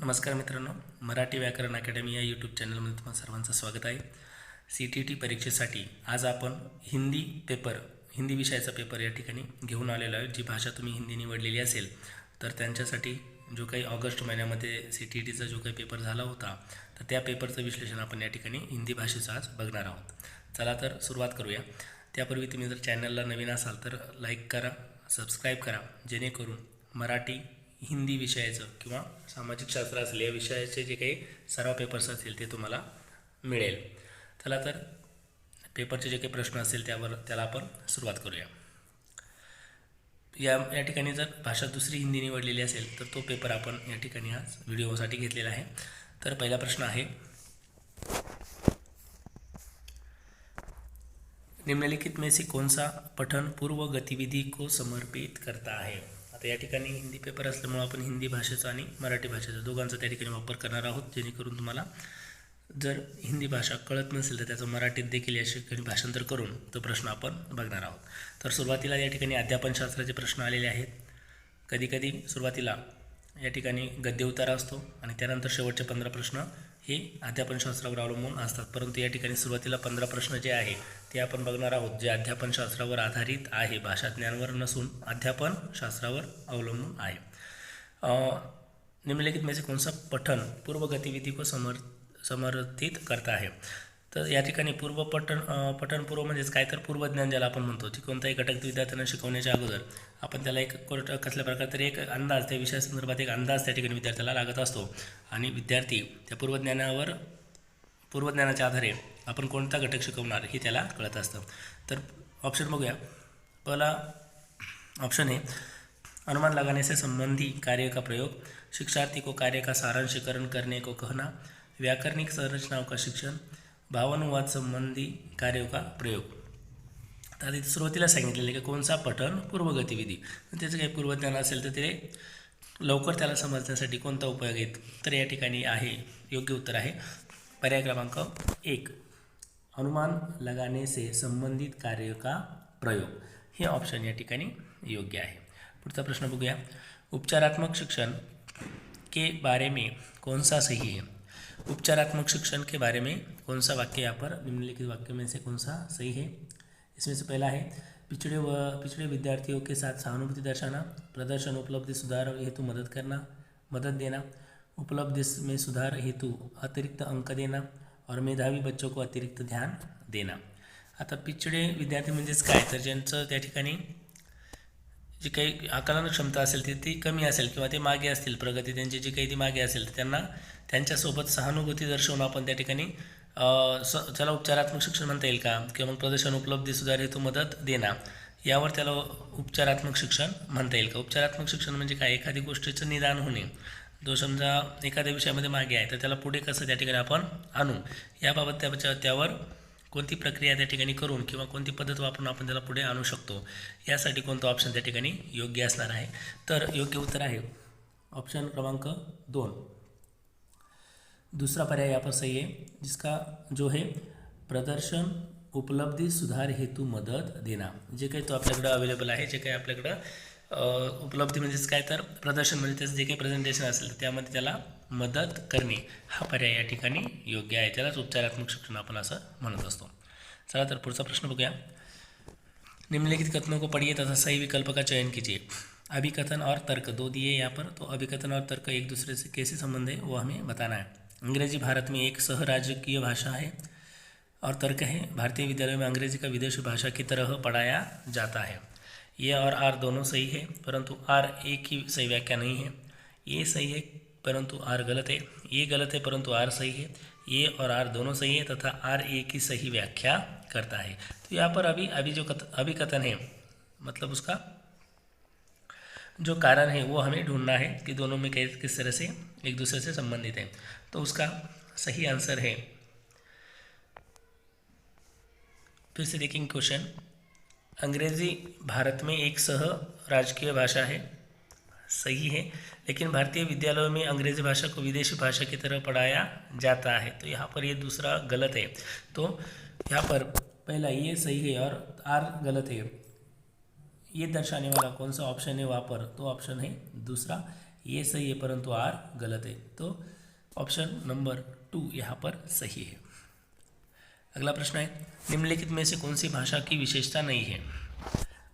नमस्कार मित्रांनो, मराठी व्याकरण अकॅडमी या यूट्यूब चॅनलमध्ये तुम्हा सर्वांचं स्वागत आहे. CTET परीक्षेसाठी आज आपण हिंदी विषयाचा पेपर या ठिकाणी घेऊन आलेलो आहे. जी भाषा तुम्ही हिंदी निवडलेली असेल तर त्यांच्यासाठी जो काही ऑगस्ट महिन्यामध्ये CTETचा जो काही पेपर झाला होता तर त्या पेपरचं विश्लेषण आपण या ठिकाणी हिंदी भाषेचं आज बघणार आहोत. चला तर सुरुवात करूया. त्यापूर्वी तुम्ही जर चॅनलला नवीन असाल तर लाईक करा, सबस्क्राईब करा, जेणेकरून मराठी हिंदी विषयाचं किंवा सामाजिक शास्त्र असेल या विषयाचे जे काही सराव पेपर्स असतील ते तुम्हाला मिळेल. चला तर पेपरचे जे काही प्रश्न असेल त्याला आपण सुरुवात करूया. या ठिकाणी जर भाषा दुसरी हिंदी निवडलेली असेल तर तो पेपर आपण या ठिकाणी आज व्हिडिओसाठी घेतलेला आहे. तर पहिला प्रश्न आहे, निम्नलिखित में से कौन सा पठन पूर्व गतिविधि को समर्पित करता है. आता या ठिकाणी हिंदी पेपर असल्यामुळे आपण हिंदी भाषेचा आणि मराठी भाषेचा दोघांचा त्या ठिकाणी वापर करणार आहोत, जेणेकरून तुम्हाला जर हिंदी भाषा कळत नसेल तर त्याचं मराठीत देखील या ठिकाणी भाषांतर करून तो प्रश्न आपण बघणार आहोत. तर सुरुवातीला या ठिकाणी अध्यापनशास्त्राचे प्रश्न आलेले आहेत. कधीकधी सुरुवातीला या ठिकाणी गद्य उतारा असतो आणि त्यानंतर शेवटचे 15 प्रश्न हे अध्यापनशास्त्रावर अवलंबून असतात. परंतु या ठिकाणी सुरुवातीला 15 प्रश्न जे आहे ते आपण बघणार आहोत जे अध्यापनशास्त्रावर आधारित आहे, भाषाज्ञानावर नसून अध्यापनशास्त्रावर अवलंबून आहे. निम्नलिखित में से कौन सा पठन पूर्व गतिविधि को समर्थित करता है. तर या ठिकाणी पठनपूर्व म्हणजेच काय तर पूर्वज्ञान ज्याला आपण म्हणतो, की कोणताही घटक विद्यार्थ्यांना शिकवण्याच्या अगोदर आपण त्याला एक कसल्या प्रकारे तरी एक अंदाज, त्या विषयासंदर्भात एक अंदाज त्या ठिकाणी विद्यार्थ्याला लागत असतो आणि विद्यार्थी त्या पूर्वज्ञानाच्या आधारे आपण कोणता घटक शिकवणार हे त्याला कळत असतं. तर ऑप्शन बघूया. पहिला ऑप्शन है अनुमान लगाने से संबंधी कार्य का प्रयोग, शिक्षार्थी को कार्य का सारांशीकरण करने को कहना, व्याकरणिक संरचनाओं का शिक्षण, भावानुवाद संबंधी कार्यों का प्रयोग. तर इथे सुरुवातीला सांगितलेलं आहे की कोणता पठन पूर्व गतिविधी, त्याचं काही पूर्वज्ञान असेल तर ते लवकर त्याला समजण्यासाठी कोणता उपयोग आहे. तर या ठिकाणी आहे योग्य उत्तर आहे पर्याय क्रमांक 1, अनुमान लगाने से संबंधित कार्य का प्रयोग. हे ऑप्शन या ठिकाणी योग्य आहे. पुढचा प्रश्न बघूया. उपचारात्मक शिक्षण के बारे में कौन सा सही है. उपचारात्मक शिक्षण के बारे में कौन सा वाक्य यहाँ पर निम्नलिखित वाक्य में से कौन सा सही है. इसमें से पहला है पिछड़े विद्यार्थियों के साथ सहानुभूति दर्शाना, प्रदर्शन उपलब्धि सुधार हेतु मदद देना, उपलब्धि में सुधार हेतु अतिरिक्त अंक देना और मेधावी बच्चों को अतिरिक्त ध्यान देना. आता पिछड़े विद्यार्थी म्हणजेच काय तर ज्यांचं त्या ठिकाणी जी काही आकलन क्षमता असेल ती कमी असेल किंवा ते मागे असतील, प्रगती त्यांची जी काही ती मागे असेल तर त्यांना त्यांच्यासोबत सहानुभूती दर्शवून आपण त्या ठिकाणी त्याला उपचारात्मक शिक्षण म्हणता येईल का, किंवा मग प्रदर्शन उपलब्धी सुधार हेतू मदत देना यावर त्याला उपचारात्मक शिक्षण म्हणता येईल का. उपचारात्मक शिक्षण म्हणजे काय, एखादी गोष्टीचं निदान होणे, जो समजा एखाद्या विषयामध्ये मागे आहे तर त्याला पुढे कसं त्या ठिकाणी आपण आणू याबाबत त्यावर कोणती प्रक्रिया त्या ठिकाणी करून किंवा कोणती पद्धत वापरून आपण त्याला पुढे आणू शकतो, यासाठी कोणतं ऑप्शन त्या ठिकाणी योग्य असणार आहे. तर योग्य उत्तर आहे ऑप्शन क्रमांक 2, दूसरा पर्याय यहाँ पर सही है, जिसका जो है प्रदर्शन उपलब्धि सुधार हेतु मदत देना. जे काही तो आपल्याकडं अवेलेबल आहे, जे काही आपल्याकडं उपलब्धी म्हणजेच काय तर प्रदर्शन म्हणजे त्याचं जे काही प्रेझेंटेशन असेल तर त्यामध्ये त्याला मदत करणे हा पर्याय या ठिकाणी योग्य आहे. त्यालाच उपचारात्मक शिक्षण आपण असं म्हणत असतो. चला तर पुढचा प्रश्न बघूया. निम्नलिखित कथनों को पढ़िए तथा सही विकल्प का चयन कीजिए. अभिकथन और तर्क 2 दिए यहाँ पर, तो अभिकथन और तर्क एक दूसरे से कैसे संबंध है वो हमें बताना है. अंग्रेजी भारत में एक सह राजकीय भाषा है और तर्क है भारतीय विद्यालयों में अंग्रेजी का विदेशी भाषा की तरह पढ़ाया जाता है. ये और आर दोनों सही है, परंतु आर एक ही सही व्याख्या नहीं है. ये सही है परंतु आर गलत है. ये गलत है परंतु आर सही है. ये और आर दोनों सही है तथा आर एक ही सही व्याख्या करता है. तो यहाँ पर अभी जो अभिकथन है मतलब उसका जो कारण है वो हमें ढूंढना है कि दोनों में किस तरह से एक दूसरे से संबंधित है. तो उसका सही आंसर है, फिर से देखेंगे क्वेश्चन, अंग्रेज़ी भारत में एक सह राजकीय भाषा है, सही है, लेकिन भारतीय विद्यालयों में अंग्रेज़ी भाषा को विदेशी भाषा की तरह पढ़ाया जाता है. तो यहाँ पर ये दूसरा गलत है. तो यहाँ पर पहला ये सही है और आर गलत है, ये दर्शाने वाला कौन सा ऑप्शन है वहाँ पर, तो ऑप्शन है दूसरा. ये सही है परंतु आर गलत है। तो ऑप्शन नंबर 2 यहाँ पर सही है। अगला प्रश्न है, निम्नलिखित में से कौन सी भाषा की विशेषता नहीं है?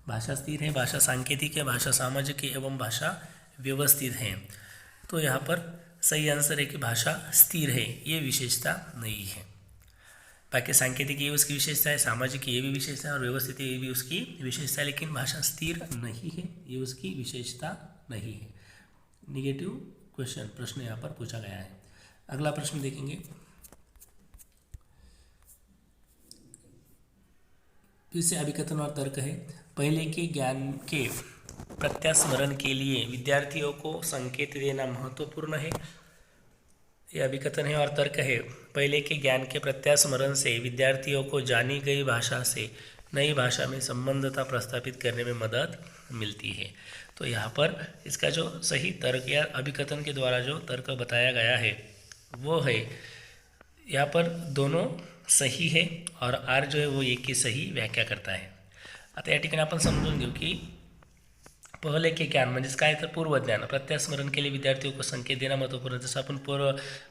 भाषा स्थिर है, भाषा सांकेतिक है, भाषा सामाजिक है एवं भाषा व्यवस्थित है। तो यहाँ पर सही आंसर है कि भाषा स्थिर है, ये विशेषता नहीं है। बाकी सांकेतिक ये उसकी विशेषता है, सामाजिक ये भी विशेषता है और व्यवस्थित ये भी उसकी विशेषता है, लेकिन भाषा स्थिर नहीं है, ये उसकी विशेषता नहीं है। निगेटिव क्वेश्चन प्रश्न यहाँ पर पूछा गया है। अगला प्रश्न देखेंगे, फिर से अभिकथन और तर्क है। पहले के ज्ञान के प्रत्यास्मरण के लिए विद्यार्थियों को संकेत देना महत्वपूर्ण है। यह अभिकथन है और तर्क है। पहले के ज्ञान के प्रत्यास्मरण से विद्यार्थियों को जानी गई भाषा से नई भाषा में संबंधता प्रस्थापित करने में मदद मिलती है। तो यहाँ पर इसका जो सही तर्क या अभिकथन के द्वारा जो तर्क बताया गया है वो है, यहाँ पर दोनों सही है और आर जो है वो एक की सही व्याख्या करता है। आता या ठिकाणी आपण समजून घेऊ की पहले के ज्ञान म्हणजेच काय तर पूर्वज्ञान प्रत्यास्मरण के लिए विद्यार्थियों को संकेत देणं महत्त्वपूर्ण। जसं आपण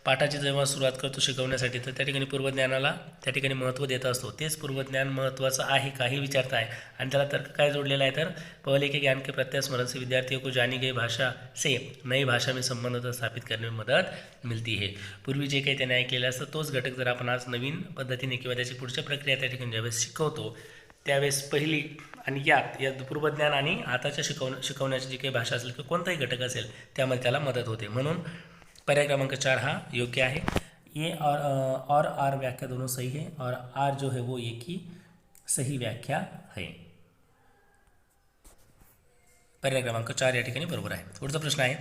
पाठाची जेव्हा सुरुवात करतो शिकवण्यासाठी तर त्या ठिकाणी पूर्वज्ञानाला त्या ठिकाणी महत्त्व देत असतो। तेच पूर्वज्ञान महत्त्वाचं आहे का हे विचारता आहे आणि त्याला तर्क काय जोडलेला आहे तर पहले के ज्ञान के प्रत्यास्मरण से विद्यार्थियों को जानी गई भाषा से नई भाषा में संबंधता स्थापित करने में मदद मिलती है। पूर्वी जे काही त्याने ऐकलेलं असतं तोच घटक जर आपण आज नवीन पद्धतीने किंवा त्याची पुढची प्रक्रिया त्या ठिकाणी ज्यावेळेस शिकवतो त्यावेळेस पहिली आणि या पूर्वज्ञान आणि आताच्या शिकवण्याची जी काही भाषा असेल किंवा कोणताही घटक असेल त्यामध्ये त्याला मदत होते। म्हणून पर्याय क्रमांक 4 हा योग्य आहे। ये और आर व्याख्या दोनों सही है और आर जो है वो एक ही सही व्याख्या है। पर्याय क्रमांक 4 या ठिकाणी बरोबर आहे। पुढचा प्रश्न आहे,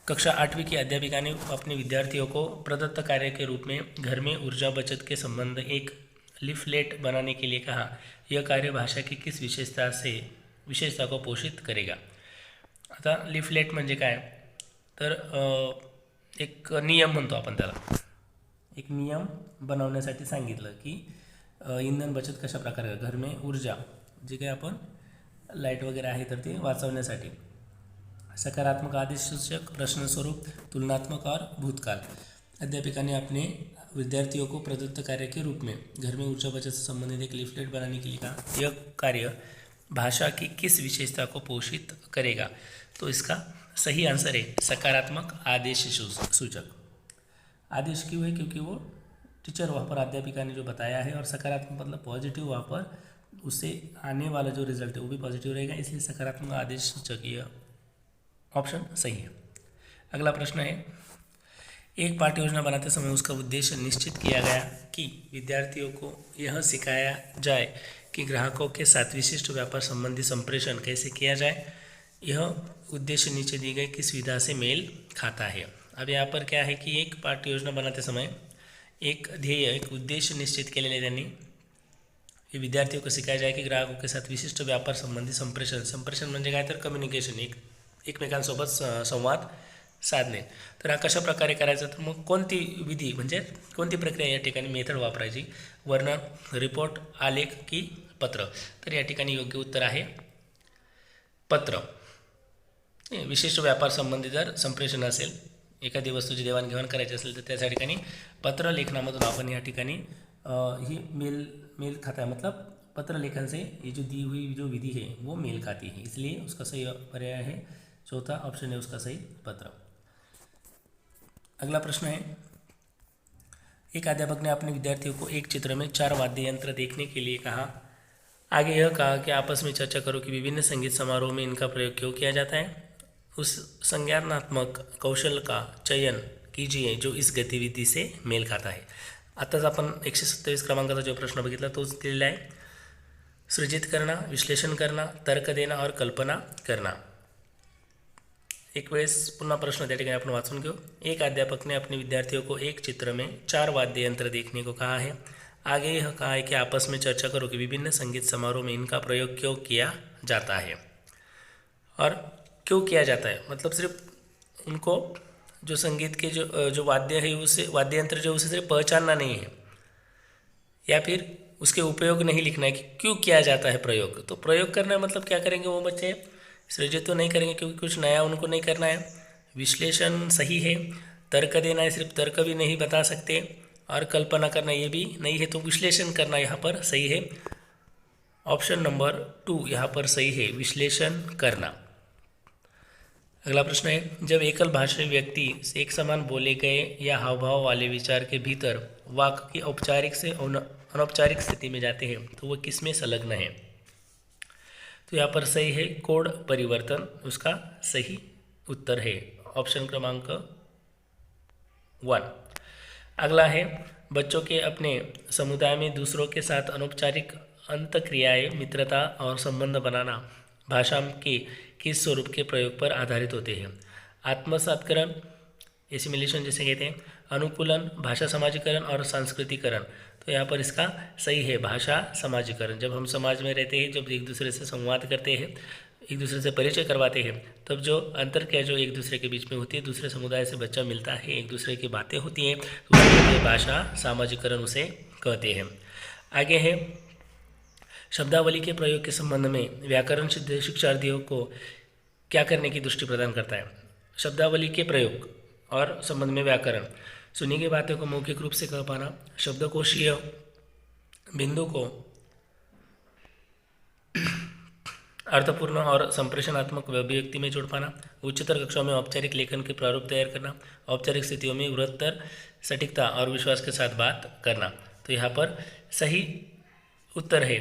कक्षा 8वीं की अध्यापिका ने अपने विद्यार्थियों को प्रदत्त कार्य के रूप में घर में ऊर्जा बचत के संबंध एक लीफलेट बनाने के लिए कहा। यह कार्य भाषा की किस विशेषता को पोषित करेगा? आता लीफलेट म्हणजे काय तर एक नियम म्हणतो आपण त्याला। एक नियम बनवण्यासाठी सांगितलं की इंधन बचत कशा प्रकारे घर में ऊर्जा जे काही आपण लाईट वगैरे आहे तर ते वाचवण्यासाठी सकारात्मक आदेशसूचक प्रश्न स्वरूप तुलनात्मक और भूतकाल। अध्यापिका ने अपने विद्यार्थियों को प्रदत्त कार्य के रूप में घर में ऊर्जा बचत से संबंधित एक लीफलेट बनाने के लिए कहा। यह कार्य भाषा की किस विशेषता को पोषित करेगा? तो इसका सही आंसर है सकारात्मक आदेश सूचक। आदेश क्यों है? क्योंकि वो टीचर वहाँ पर अध्यापिका ने जो बताया है और सकारात्मक मतलब पॉजिटिव, वहाँ पर उससे आने वाला जो रिजल्ट है वो भी पॉजिटिव रहेगा, इसलिए सकारात्मक आदेश सूचक यह ऑप्शन सही है। अगला प्रश्न है, एक पाठ्य योजना बनाते समय उसका उद्देश्य निश्चित किया गया कि विद्यार्थियों को यह सिखाया जाए कि ग्राहकों के साथ विशिष्ट व्यापार संबंधी संप्रेषण कैसे किया जाए। यह उद्देश्य नीचे दी गई किस विधा से मेल खाता है? अब यहाँ पर क्या है कि एक पाठ्य योजना बनाते समय एक ध्येय, एक उद्देश्य निश्चित केलेले त्यांनी कि विद्यार्थियों को सिखाया जाए कि ग्राहकों के साथ विशिष्ट व्यापार संबंधी संप्रेषण म्हणजे काय तर कम्युनिकेशन, एकमेकांसोबत संवाद साधणे। तर हा कशा प्रकारे करायचा तर मग कोणती विधी म्हणजे कोणती प्रक्रिया या ठिकाणी मेथड वापरायची? वर्णन, रिपोर्ट, आलेख की पत्र? तर या ठिकाणी योग्य उत्तर आहे पत्र। विशिष्ट व्यापार संबंधी जर संप्रेषण असेल, एखादी वस्तूची देवाणघेवाण करायची असेल तर त्या ठिकाणी पत्र लेखनामधून आपण या ठिकाणी ही मेल खाता है, मतलब पत्र लेखन से ये जो दी हुई जो विधि है वो मेल खाती है, इसलिए उसका सही पर्याय है चौथा ऑप्शन है उसका सही पत्र। अगला प्रश्न है, एक अध्यापक ने अपने विद्यार्थियों को एक चित्र में 4 वाद्य यंत्र देखने के लिए कहा। आगे यह कहा कि आपस में चर्चा करो कि विभिन्न संगीत समारोह में इनका प्रयोग क्यों किया जाता है। उस संज्ञानात्मक कौशल का चयन कीजिए जो इस गतिविधि से मेल खाता है। आताच आपण 127 क्रमांकाचा जो प्रश्न बघितला तोच दिलेला आहे। सृजित करना, विश्लेषण करना, तर्क देना और कल्पना करना। एक वेळेस पुन्हा प्रश्न त्या ठिकाणी आपण वाचून घेऊ। एक अध्यापक ने अपने विद्यार्थियों को एक चित्र में 4 वाद्य यंत्र देखने को कहा है। आगे यह कहा है कि आपस में चर्चा करो कि विभिन्न संगीत समारोह में इनका प्रयोग क्यों किया जाता है। और क्यों किया जाता है मतलब सिर्फ उनको जो संगीत के जो वाद्य है उसे वाद्य यंत्र जो उसे सिर्फ पहचानना नहीं है या फिर उसके उपयोग नहीं लिखना है कि क्यों किया जाता है प्रयोग। तो प्रयोग करना है मतलब क्या करेंगे वो बच्चे? सृजित तो नहीं करेंगे क्योंकि कुछ नया उनको नहीं करना है। विश्लेषण सही है, तर्क देना है, सिर्फ तर्क भी नहीं बता सकते और कल्पना करना ये भी नहीं है, तो विश्लेषण करना यहाँ पर सही है। ऑप्शन नंबर 2 यहाँ पर सही है, विश्लेषण करना। अगला प्रश्न है, जब एकल भाषी व्यक्ति एक समान बोले गए या हाव भाव वाले विचार के भीतर वाक्य की औपचारिक से अनौपचारिक स्थिति में जाते हैं तो वह किसमें संलग्न है? तो यहाँ पर सही है कोड परिवर्तन, उसका सही उत्तर है ऑप्शन क्रमांक 1। अगला है, बच्चों के अपने समुदाय में दूसरों के साथ अनौपचारिक अंतक्रियाएं, मित्रता और संबंध बनाना भाषा के किस स्वरूप के प्रयोग पर आधारित होते हैं? आत्मसातकरण, एसिमिलेशन जिसे कहते हैं, अनुकूलन, भाषा समाजीकरण और सांस्कृतिकरण। तो यहाँ पर इसका सही है भाषा समाजीकरण। जब हम समाज में रहते हैं, जब एक दूसरे से संवाद करते हैं, एक दूसरे से परिचय करवाते हैं, तब जो अंतरक्रिया जो एक दूसरे के बीच में होती है, दूसरे समुदाय से बच्चा मिलता है, एक दूसरे की बातें होती हैं, तो उसे भाषा समाजीकरण उसे कहते हैं। आगे है, शब्दावली के प्रयोग के संबंध में व्याकरण शिक्षार्थियों को क्या करने की दृष्टि प्रदान करता है? शब्दावली के प्रयोग और संबंध में व्याकरण, सुनी गई बातों को मौखिक रूप से कह पाना, शब्दकोशीय बिंदु को अर्थपूर्ण और संप्रेषणात्मक अभिव्यक्ति में जोड़ पाना, उच्चतर कक्षाओं में औपचारिक लेखन के प्रारूप तैयार करना, औपचारिक स्थितियों में वृत्तर सटीकता और विश्वास के साथ बात करना। तो यहाँ पर सही उत्तर है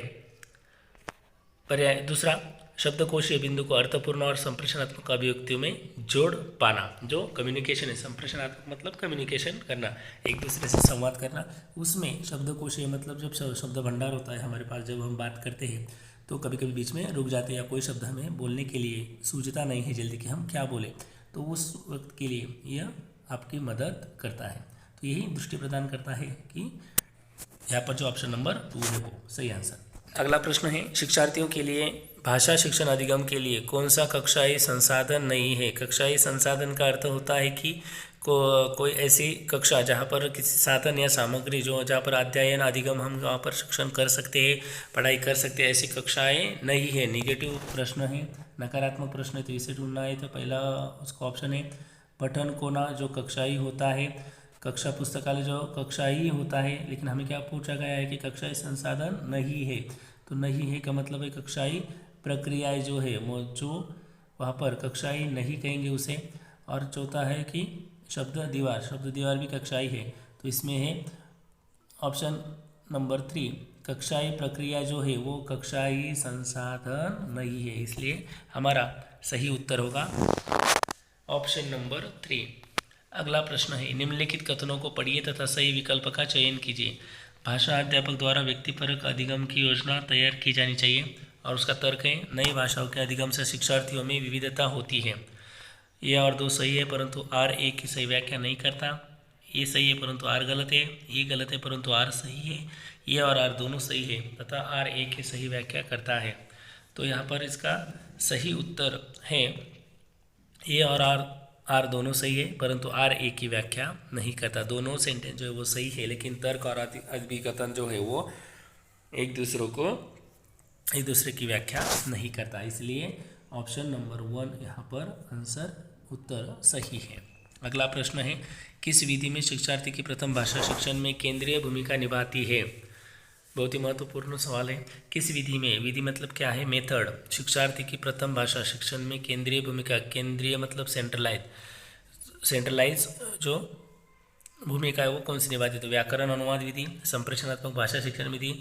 पर्याय दूसरा, शब्दकोशीय बिंदु को अर्थपूर्ण और संप्रेषणात्मक अभिव्यक्तियों में जोड़ पाना। जो कम्युनिकेशन है, संप्रेषणात्मक मतलब कम्युनिकेशन करना, एक दूसरे से संवाद करना, उसमें शब्दकोशीय मतलब जब शब्द भंडार होता है हमारे पास, जब हम बात करते हैं तो कभी कभी बीच में रुक जाते हैं या कोई शब्द हमें बोलने के लिए सूझता नहीं है जल्दी कि हम क्या बोले, तो उस वक्त के लिए यह आपकी मदद करता है। तो यही दृष्टि प्रदान करता है कि यहाँ पर जो ऑप्शन नंबर 2 है वो सही आंसर। अगला प्रश्न है, शिक्षार्थियों के लिए भाषा शिक्षण अधिगम के लिए कौन सा कक्षाई संसाधन नहीं है? कक्षाई संसाधन का अर्थ होता है कि कोई ऐसी कक्षा जहाँ पर किसी साधन या सामग्री जो जहाँ पर अध्ययन अधिगम हम वहाँ पर शिक्षण कर सकते हैं, पढ़ाई कर सकते हैं, ऐसी कक्षाएं नहीं है। निगेटिव प्रश्न है, नकारात्मक प्रश्न है, तो इसे ढूंढना है। तो पहला उसका ऑप्शन है पठन कोना जो कक्षाई होता है, कक्षा पुस्तकालय जो कक्षाई होता है, लेकिन हमें क्या पूछा गया है कि कक्षाई संसाधन नहीं है। तो नहीं है का मतलब है कक्षाई प्रक्रियाएं जो है वो जो वहाँ पर कक्षाई नहीं कहेंगे उसे। और चौथा है कि शब्द दीवार भी कक्षाई है, तो इसमें है ऑप्शन नंबर 3 कक्षाई प्रक्रिया जो है वो कक्षाई संसाधन नहीं है, इसलिए हमारा सही उत्तर होगा ऑप्शन नंबर 3। अगला प्रश्न है, निम्नलिखित कथनों को पढ़िए तथा सही विकल्प का चयन कीजिए। भाषा अध्यापक द्वारा व्यक्तिपरक अधिगम की योजना तैयार की जानी चाहिए, और उसका तर्क है नई भाषाओं के अधिगम से शिक्षार्थियों में विविधता होती है। ये और 2 सही है परंतु आर एक की सही व्याख्या नहीं करता। ये सही है परंतु आर गलत है, ये गलत है परंतु आर सही है, ये और आर दोनों सही है तथा आर एक की सही व्याख्या करता है। तो यहाँ पर इसका सही उत्तर है ये और आर दोनों सही है परंतु आर एक की व्याख्या नहीं करता। दोनों सेंटेंस जो है वो सही है, लेकिन तर्क और अभिकथन जो है वो एक दूसरे की व्याख्या नहीं करता, इसलिए ऑप्शन नंबर 1 यहाँ पर आंसर उत्तर सही है। अगला प्रश्न है, किस विधि में शिक्षार्थी की प्रथम भाषा शिक्षण में केंद्रीय भूमिका निभाती है? बहुत ही महत्वपूर्ण सवाल है। किस विधि में, विधि मतलब क्या है? मेथड। शिक्षार्थी की प्रथम भाषा शिक्षण में केंद्रीय भूमिका, केंद्रीय मतलब सेंट्रलाइज जो भूमिका है वो कौन सी निभाती है? तो व्याकरण अनुवाद विधि, संप्रेषणात्मक भाषा शिक्षण विधि,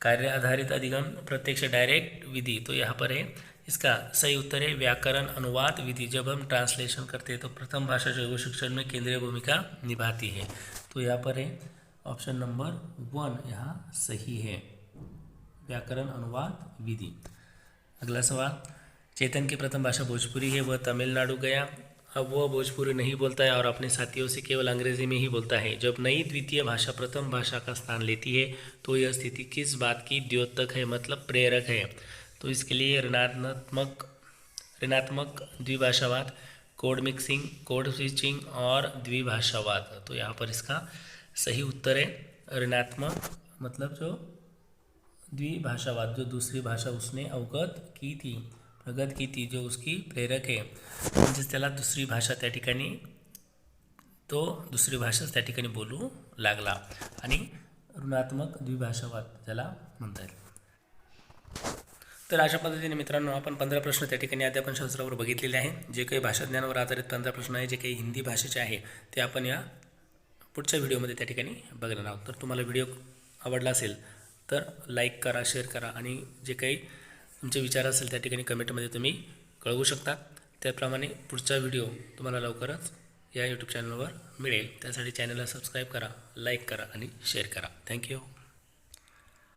कार्य आधारित अधिगम, प्रत्यक्ष डायरेक्ट विधि। तो यहाँ पर है इसका सही उत्तर है व्याकरण अनुवाद विधि। जब हम ट्रांसलेशन करते हैं तो प्रथम भाषा जो है वो शिक्षण में केंद्रीय भूमिका निभाती है। तो यहाँ पर है ऑप्शन नंबर 1 यहाँ सही है, व्याकरण अनुवाद विधि। अगला सवाल, चेतन की प्रथम भाषा भोजपुरी है, वह तमिलनाडु गया, अब वह भोजपुरी नहीं बोलता है और अपने साथियों से केवल अंग्रेजी में ही बोलता है। जब नई द्वितीय भाषा प्रथम भाषा का स्थान लेती है तो यह स्थिति किस बात की द्योतक है, मतलब प्रेरक है? तो इसके लिए ऋणात्मक द्विभाषावाद, कोड मिक्सिंग, कोड स्विचिंग और द्विभाषावाद। तो यहाँ पर इसका सही उत्तर है ऋणात्मक मतलब जो द्विभाषावाद, जो दूसरी भाषा उसने अवगत की थी। प्रगत की थी जो उसकी प्रेरक आहे, म्हणजेच त्याला दुसरी भाषा त्या ठिकाणी तो दुसरी भाषाच त्या ठिकाणी बोलू लागला आणि ऋणात्मक द्विभाषावाद त्याला म्हणता येईल. तर अशा पद्धतीने मित्रांनो आपण 15 प्रश्न त्या ठिकाणी अध्यापनशास्त्रावर बघितलेले आहे. जे काही भाषाज्ञानावर आधारित 15 प्रश्न आहे, जे काही हिंदी भाषेचे आहे ते आपण या पुढच्या व्हिडिओमध्ये त्या ठिकाणी बघणार आहोत. तर तुम्हाला व्हिडिओ आवडला असेल तर लाईक करा, शेअर करा आणि जे काही तुमचे विचार असेल त्या ठिकाणी कमेंटमध्ये तुम्ही कळवू शकता. त्याप्रमाणे पुढचा व्हिडिओ तुम्हाला लवकरच या यूट्यूब चॅनलवर मिळेल. त्यासाठी चॅनलला सबस्क्राईब करा, लाईक करा आणि शेअर करा. थँक्यू.